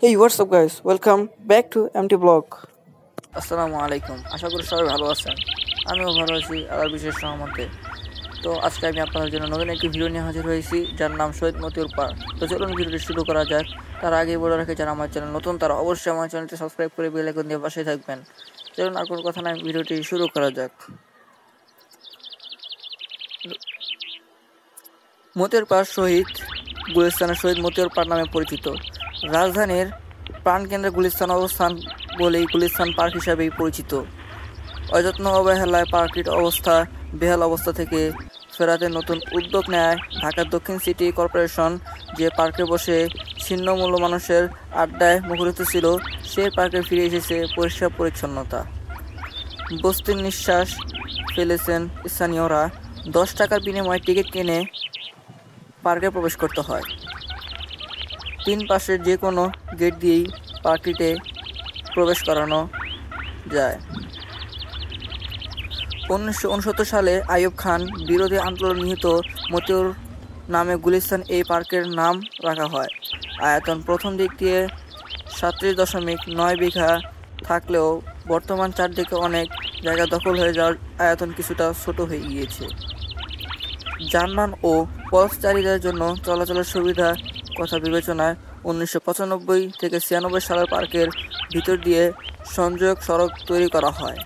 Hey, what's up, guys? Welcome back to MT Blog. আসসালামু আলাইকুম। আশা করি সবাই ভালো আছেন। আমিও ভালো আছি আল্লাহর বিশেষ রহমতে। তো আজকে আমি আপনাদের জন্য নতুন একটি ভিডিও নিয়ে হাজির হয়েছি, যার নাম শহীদ মতিউর পার্ক। তো চলুন ভিডিওটি শুরু করা যাক। তার আগে বলে রাখি, যারা আমার চ্যানেল নতুন তারা অবশ্যই আমার চ্যানেলটি সাবস্ক্রাইব করে বেল আইকন দিয়ে পাশে থাকবেন। চলুন আর কোনো কথা নয়, ভিডিওটি শুরু করা যাক। মতিউর পার্ক শহীদ গুলিস্তানের শহীদ মতিউর পার্ক নামে পরিচিত। রাজধানীর প্রাণকেন্দ্রে গুলিস্তান অবস্থান বলেই গুলিস্তান পার্ক হিসাবেই পরিচিত। অযত্ন অবহেলায় পার্কটির বেহাল অবস্থা থেকে ফেরাতে নতুন উদ্যোগ নেয় ঢাকার দক্ষিণ সিটি কর্পোরেশন। যে পার্কে বসে ছিন্নমূল্য মানুষের আড্ডায় মুখরিত ছিল, সেই পার্কে ফিরে এসেছে পরিষ্কার পরিচ্ছন্নতা। বস্তির নিঃশ্বাস ফেলেছেন স্থানীয়রা। 10 টাকার বিনিময়ে টিকিট কিনে পার্কে প্রবেশ করতে হয়। 3 পাশের যে কোনো গেট দিয়েই পার্কটিতে প্রবেশ করানো যায়। 1969 সালে আইয়ুব খান বিরোধী আন্দোলন নিহত মতিউর নামে গুলিস্তান এই পার্কের নাম রাখা হয়। আয়তন প্রথম দিক দিয়ে 37.9 বিঘা থাকলেও বর্তমান চারদিকে অনেক জায়গা দখল হয়ে যাওয়ার আয়তন কিছুটা ছোট হয়ে গিয়েছে। যানবাহন ও পথচারীদের জন্য চলাচলের সুবিধা কথা বিবেচনায় 1995 থেকে 96 সালের পার্কের ভিতর দিয়ে সংযোগ সড়ক তৈরি করা হয়।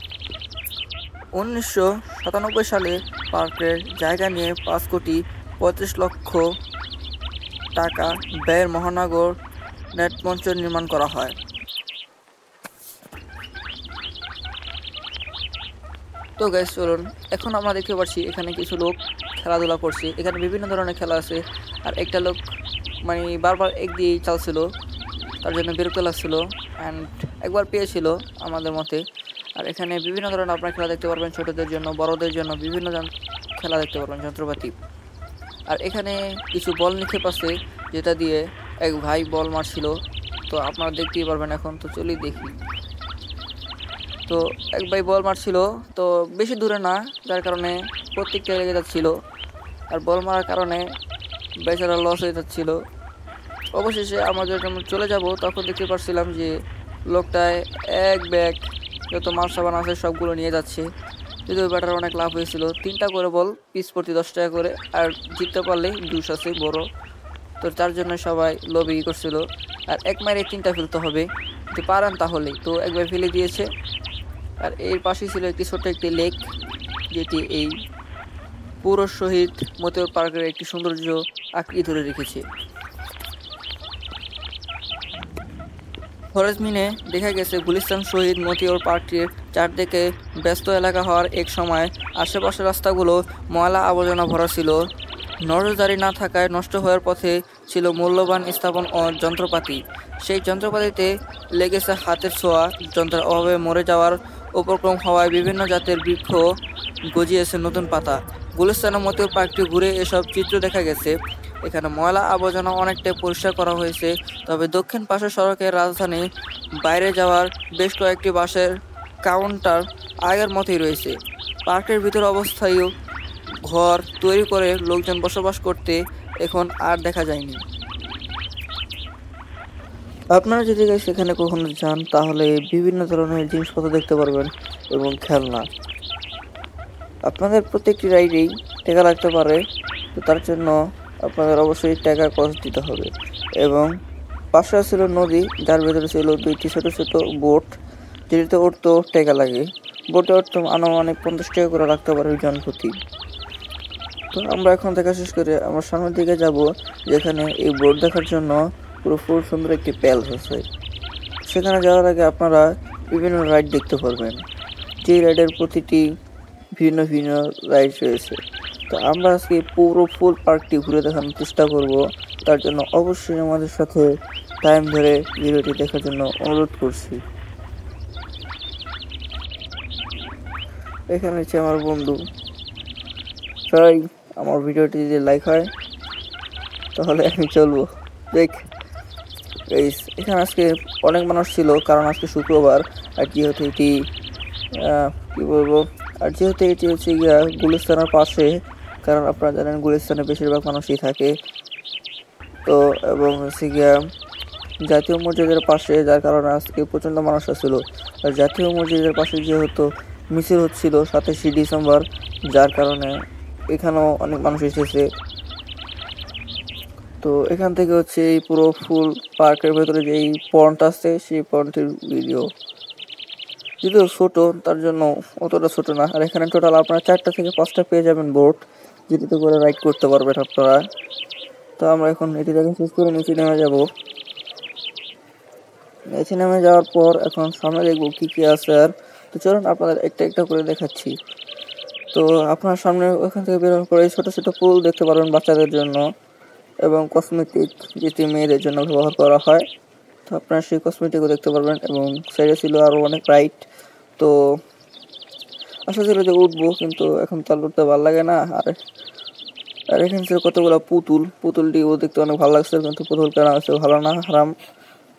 1997 সালে পার্কের জায়গা নিয়ে 5,35,00,000 টাকা ব্যয়ের মহানগর নেটমঞ্চ নির্মাণ করা হয়। তো গাইস, চলুন এখন আমরা দেখতে পাচ্ছি এখানে কিছু লোক খেলাধুলা করছে। এখানে বিভিন্ন ধরনের খেলা আছে, আর একটা লোক বারবার এক দিয়ে চালছিল, তার জন্য বিরক্ত লাগছিল অ্যান্ড একবার পেয়েছিল আমাদের মতে। আর এখানে বিভিন্ন ধরনের আপনার খেলা দেখতে পারবেন, ছোটদের জন্য বড়দের জন্য বিভিন্ন খেলা দেখতে পারবেন, যন্ত্রপাতি। আর এখানে কিছু বল নিক্ষেপ আছে, যেটা দিয়ে এক ভাই বল মারছিল। তো আপনারা দেখতেই পারবেন এখন। তো চলি দেখি। তো এক ভাই বল মারছিল, তো বেশি দূরে না, যার কারণে প্রত্যেকটা লেগে যাচ্ছিল। আর বল মারার কারণে বেচারা লস হয়ে যাচ্ছিল। অবশেষে আমাদের যখন চলে যাব, তখন দেখতে পাচ্ছিলাম যে লোকটায় এক ব্যাগ যত মাছ সাবান আছে সবগুলো নিয়ে যাচ্ছে। যদিও ব্যাটার অনেক লাভ হয়েছিল। 3টা করে বল, পিস প্রতি 10 টাকা করে, আর জিততে পারলে জুস আছে বড়। তো তার জন্য সবাই লবি করছিল। আর এক মাইরে 3টা ফেলতে হবে, যদি পারেন তাহলেই। তো একবার ফেলে দিয়েছে। আর এর পাশেই ছিল একটি ছোট্ট একটি লেক, যেটি এই পুরো শহীদ মতিউর পার্কের একটি সৌন্দর্য আঁকড়ে ধরে রেখেছে। সরেজমিনে দেখা গেছে গুলিস্তান শহীদ মতিউর পার্কটির চারদিকে ব্যস্ত এলাকা হওয়ার এক সময় আশেপাশের রাস্তাগুলো ময়লা আবর্জনা ভরা ছিল। নজরদারি না থাকায় নষ্ট হওয়ার পথে ছিল মূল্যবান স্থাপন ও যন্ত্রপাতি। সেই যন্ত্রপাতিতে লেগেছে হাতের ছোঁয়া। যন্ত্রের অভাবে মরে যাওয়ার উপক্রম হওয়ায় বিভিন্ন জাতের বৃক্ষ গজিয়েছে নতুন পাতা। গুলিস্তানের মতিউর পার্কটি ঘুরে এসব চিত্র দেখা গেছে। এখানে ময়লা আবর্জনা অনেকটাই পরিষ্কার করা হয়েছে। তবে দক্ষিণ পাশের সড়কের রাজধানী বাইরে যাওয়ার বেশ কয়েকটি বাসের কাউন্টার আগের মতোই রয়েছে। পার্কের ভিতর অবস্থায়ও ঘর তৈরি করে লোকজন বসবাস করতে এখন আর দেখা যায়নি। আপনারা যদি সেখানে কখনো যান, তাহলে বিভিন্ন ধরনের জিনিসপত্র দেখতে পারবেন এবং খেলনা। আপনাদের প্রত্যেকটি রাইডেই টাকা লাগতে পারে, তো তার জন্য আপনাদের অবশ্যই টাকা খরচ দিতে হবে। এবং পাশে ছিল নদী, যার ভেতরে ছিল 2টি ছোট ছোট বোট, যেটিতে উঠতেও টাকা লাগে। বোটে উঠতে আনুমানিক 50 টাকা করে রাখতে পারে জন প্রতি। তো আমরা এখন দেখা শেষ করে আমরা সামনের দিকে যাব, যেখানে এই বোট দেখার জন্য পুরো ফুল সুন্দর একটি প্যালেস আছে। সেখানে যাওয়ার আগে আপনারা বিভিন্ন রাইড দেখতে পারবেন, যে রাইডের প্রতিটি ভিন্ন ভিন্ন রাইড রয়েছে। তো আমরা আজকে পুরো ফুল পার্কটি ঘুরে দেখানোর চেষ্টা করব। তার জন্য অবশ্যই আমাদের সাথে টাইম ধরে ভিডিওটি দেখার জন্য অনুরোধ করছি। এখানে হচ্ছে আমার বন্ধু। তাই আমার ভিডিওটি যদি লাইক হয় তাহলে আমি চলবো। দেখ এখানে আজকে অনেক মানুষ ছিল, কারণ আজকে শুক্রবার। আর যেহেতু এটি হচ্ছে গিয়া গুলিস্তানের পাশে, কারণ আপনারা জানেন গুলিস্তানে বেশিরভাগ মানুষই থাকে। তো এবং হচ্ছে গিয়া জাতীয় মসজিদের পাশে, যার কারণে আজকে প্রচণ্ড মানুষ আসছিল। আর জাতীয় মসজিদের পাশে যেহেতু মিছিল হচ্ছিল 27শে ডিসেম্বর, যার কারণে এখানেও অনেক মানুষ এসেছে। তো এখান থেকে হচ্ছে এই পুরো ফুল পার্কের ভেতরে যে এই পন্ড আছে সেই পন্ডের ভিডিও, যদিও ছোট তার জন্য অতটা ছোট না। আর এখানে টোটাল আপনারা 4টা থেকে 5টা পেয়ে যাবেন বোট, যেটিতে করে রাইড করতে পারবেন আপনারা। তো আমরা এখন এটি দেখে শেষ করে নিচে নেমে যাব। নিচে নেমে যাওয়ার পর এখন সামনে দেখবো কি কি আছে। আর তো চলুন আপনাদের একটা একটা করে দেখাচ্ছি। তো আপনার সামনে ওখান থেকে বেরোনোর পরে ছোট ছোট পুল দেখতে পারবেন বাচ্চাদের জন্য, এবং কসমেটিক যেটি মেয়েদের জন্য ব্যবহার করা হয়। তো আপনারা সেই কসমেটিকও দেখতে পারবেন, এবং সাইডে ছিল আরও অনেক রাইড। তো আশা ছিল যে উঠবো, কিন্তু এখন তো আর উঠতে ভালো লাগে না। আর এখানে ছিল কতগুলো পুতুলটিও দেখতে অনেক ভালো লাগছে, কিন্তু পুতুল কেনা হচ্ছে ভালো না, হারাম।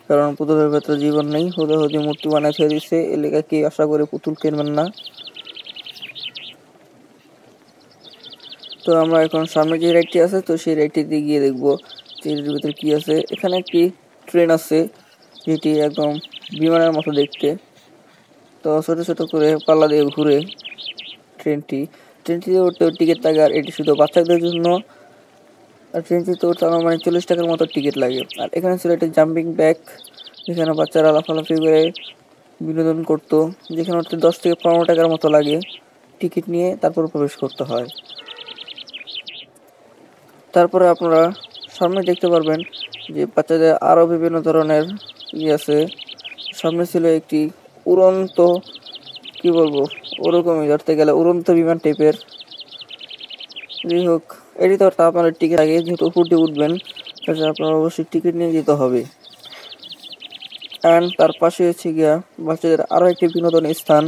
কারণ পুতুলের ভেতরে জীবন নেই, হুদি মূর্তি বানিয়ে ছেড়ে দিচ্ছে। এলাকা কি আশা করে পুতুল কিনবেন না। তো আমরা এখন সামনে যে রাইডটি আছে, তো সেই রাইডটিতে গিয়ে দেখবো যে এর ভিতরে কি আছে। এখানে একটি ট্রেন আছে যেটি একদম বিমানের মতো দেখতে। তো ছোট ছোট করে পাল্লা দিয়ে ঘুরে ট্রেনটিতে উঠতে টিকিট লাগে, আর এটি শুধু বাচ্চাদের জন্য। আর ট্রেনটিতে উঠতে আমার 40 টাকার মতো টিকিট লাগে। আর এখানে ছিল একটা জাম্পিং ব্যাগ, যেখানে বাচ্চারা লাফালাফি করে বিনোদন করতো, যেখানে উঠতে 10 থেকে 15 টাকার মতো লাগে। টিকিট নিয়ে তারপর প্রবেশ করতে হয়। তারপরে আপনারা সামনে দেখতে পারবেন যে বাচ্চাদের আরও বিভিন্ন ধরনের আছে। সামনে ছিল একটি উড়ন্ত, কি বলবো, ওরকমই ধরতে গেলে উড়ন্ত বিমান টাইপের। যাই হোক, এটি তো আপনারা টিকিট আগে, যেহেতু উপর দিয়ে উঠবেন তাহলে আপনার অবশ্যই টিকিট নিয়ে যেতে হবে। অ্যান্ড তার পাশে হচ্ছে গিয়া বাচ্চাদের আরও একটি বিনোদন স্থান,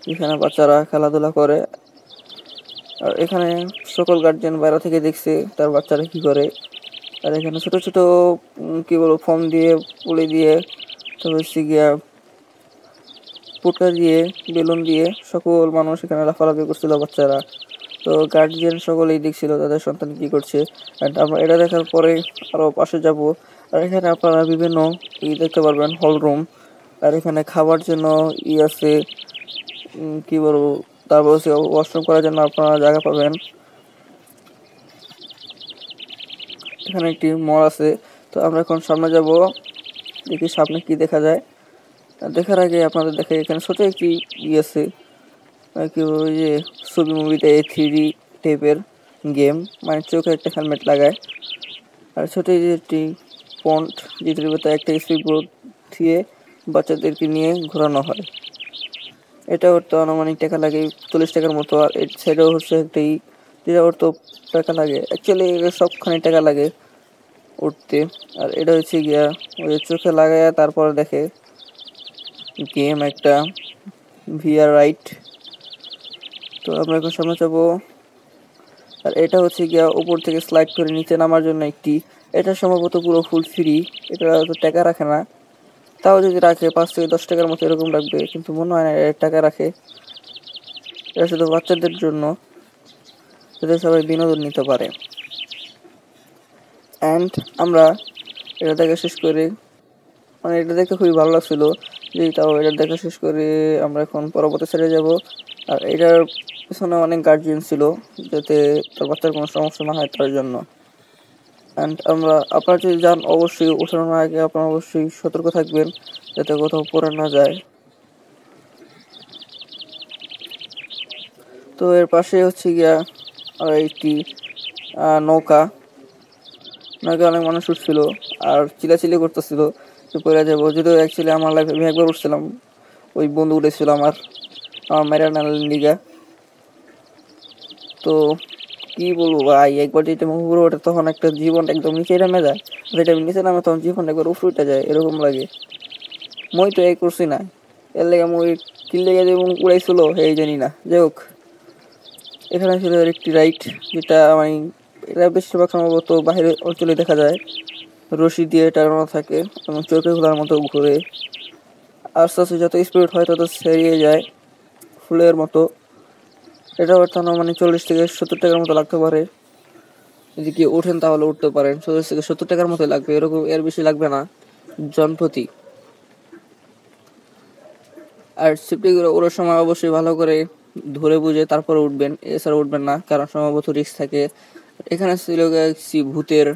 যেখানে বাচ্চারা খেলাধুলা করে। আর এখানে সকল গার্জিয়ান বাইরে থেকে দেখছে তার বাচ্চারা কি করে। আর এখানে ছোট ছোট কি বলবো, ফর্ম দিয়ে, পুলি দিয়ে, তো হচ্ছে গিয়া পুটকা দিয়ে, বেলুন দিয়ে সকল মানুষ এখানে লাফালাফি করছিল বাচ্চারা। তো গার্জিয়ান সকলেই দেখছিল তাদের সন্তান কি করছে। অ্যান্ড আমরা এটা দেখার পরে আরও পাশে যাব। আর এখানে আপনারা বিভিন্ন দেখতে পারবেন, হল রুম। আর এখানে খাবার জন্য আছে, কি বলবো, তারপর হচ্ছে ওয়াশরুম করার জন্য আপনারা জায়গা পাবেন। এখানে একটি মল আছে। তো আমরা এখন সামনে যাব, দেখি সামনে কি দেখা যায়। দেখার আগে আপনাদের দেখে এখানে ছোট একটি আছে, কি ওই যে ছবি মুভিতে 3D টাইপের গেম, মানে চোখে একটা হেলমেট লাগায়। আর ছোট একটি পন্ড, যেটির ভেতরে একটা স্পিড বোট দিয়ে বাচ্চাদেরকে নিয়ে ঘোরানো হয়। এটা ওর তো আনুমানিক টাকা লাগে 40 টাকার মতো। আর এর সাইডেও হচ্ছে একটি, যেটা ওর তো টাকা লাগে, অ্যাকচুয়ালি সবখানে টাকা লাগে উঠতে। আর এটা হচ্ছে গিয়া ওই চোখে লাগায় তারপরে দেখে গেম একটা ভিআর রাইট। তো আমরা এখন সামনে যাবো। আর এটা হচ্ছে গিয়া উপর থেকে স্লাইড করে নিচে নামার জন্য একটি, এটা সম্ভবত পুরো ফুল ফ্রি, এটা তো টাকা রাখে না। তাও যদি রাখে 5 থেকে 10 টাকার মতো এরকম রাখবে, কিন্তু মনে হয় না টাকা রাখে। এটা শুধু বাচ্চাদের জন্য, যাতে সবাই বিনোদন নিতে পারে। অ্যান্ড আমরা এটা দেখা শেষ করে, মানে এটা দেখতে খুবই ভালো লাগছিল, যে তাও এটা দেখা শেষ করে আমরা এখন পরবর্তী সাইডে যাব। আর এটার পিছনে অনেক গার্জিয়ান ছিল, যাতে তার বাচ্চার কোনো সমস্যা না হয় তার জন্য। অ্যান্ড আপনারা যদি যান, অবশ্যই ওঠানোর আগে আপনারা অবশ্যই সতর্ক থাকবেন, যাতে কোথাও পড়ে না যায়। তো এর পাশে হচ্ছে গিয়া আর একটি নৌকা অনেক মানুষ উঠছিল আর চিলাচিলি করতেছিল যে পড়ে যাবো। যদিও অ্যাকচুয়ালি আমার লাইফে আমি একবার উঠছিলাম, ওই বন্ধু উঠেছিল আমার মেরানালিগা। তো কি বলবো ভাই, একবার যেটা উপরে ওঠে তখন একটা জীবন একদম নিচে নামে যায়, যেটা নিচে নামে তখন জীবন একবার উপরে উঠে যায়, এরকম লাগে। মই তো এই করছি না, এর লেগে মই কি লেগে যে উড়াইছিল এই জানি না। যাই হোক, এখানে ছিল একটি রাইড, যেটা আমি, এটা বেশিরভাগ সম্ভবত বাইরের অঞ্চলে দেখা যায়, রশি দিয়ে টানানো থাকে এবং চোখে খোলার মতো ঘুরে। আস্তে আস্তে যত স্পিড হয় তত সেরিয়ে যায় ফুলের মতো। এটা বর্তমানে মানে 40 থেকে 70 টাকার মতো লাগতে পারে, যদি কি ওঠেন তাহলে উঠতে পারেন। 40 থেকে 70 টাকার মতো লাগবে, এরকম, এর বেশি লাগবে না। জনপ্রতি। আর সিফটিগুলো ওড়ার সময় অবশ্যই ভালো করে ধরে বুঝে তারপরে উঠবেন, এছাড়া উঠবেন না, কারণ সম্ভবত রিস্ক থাকে। এখানে ছিল একটি ভূতের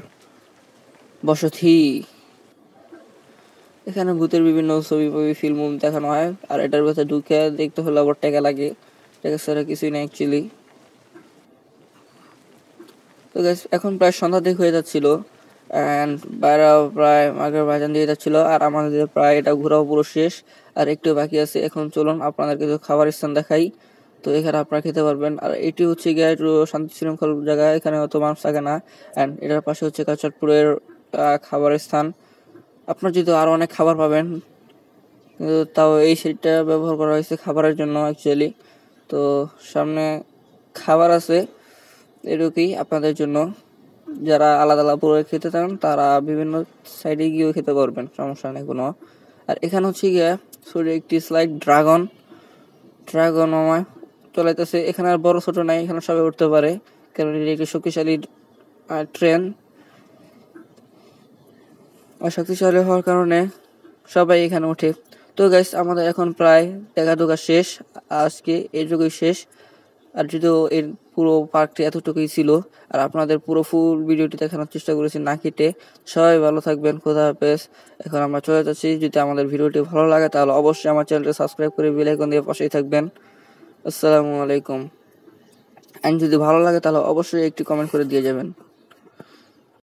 বসতি, এখানে ভূতের বিভিন্ন ছবি ফিল্ম দেখানো হয়। আর এটার ভেতরে ঢুকে দেখতে হলে আবার টাকা লাগে, টাকা ছাড়া কিছুই না অ্যাকচুয়ালি। তো গাইস এখন প্রায় সন্ধ্যা দিক হয়ে যাচ্ছিল, অ্যান্ড বাইরে প্রায় আগের বাজান দিয়ে যাচ্ছিল, আর আমাদের প্রায় এটা ঘোরাও পুরো শেষ, আর একটু বাকি আছে। এখন চলুন আপনাদের কিছু খাবার স্থান দেখাই। তো এখানে আপনারা খেতে পারবেন। আর এটি হচ্ছে গিয়ে একটু শান্তি শৃঙ্খল জায়গা, এখানে অত মানুষ থাকে না। অ্যান্ড এটার পাশে হচ্ছে কাচারপুরের খাবারের স্থান। আপনার যদি আরো অনেক খাবার পাবেন, কিন্তু তাও এই সিটটা ব্যবহার করা হয়েছে খাবারের জন্য অ্যাকচুয়ালি। তো সামনে খাবার আছে, এটুকুই আপনাদের জন্য। যারা আলাদা আলাদা করে খেতে চান তারা বিভিন্ন সাইডে গিয়েও খেতে পারবেন, সমস্যা নেই কোনো। আর এখানে হচ্ছে গিয়ে সরি একটি স্লাইড ড্রাগন আমায় চলাইতেছে। এখানে আর বড় ছোট নাই, এখানে সবাই উঠতে পারে, কারণ এটি একটি শক্তিশালী ট্রেন। আর শক্তিশালী হওয়ার কারণে সবাই এখানে ওঠে। তো গাইস আমাদের এখন প্রায় দেখা শেষ, আজকে এইটুকুই শেষ। আর যদিও এর পুরো পার্কটি এতটুকুই ছিল, আর আপনাদের পুরো ফুল ভিডিওটি দেখানোর চেষ্টা করেছি না কেটে। সবাই ভালো থাকবেন, খোদা হাফেজ। এখন আমরা চলে যাচ্ছি। যদি আমাদের ভিডিওটি ভালো লাগে তাহলে অবশ্যই আমার চ্যানেলটি সাবস্ক্রাইব করে বেল আইকন দিয়ে পাশেই থাকবেন। আসসালামু আলাইকুম। আর যদি ভালো লাগে তাহলে অবশ্যই একটি কমেন্ট করে দিয়ে যাবেন।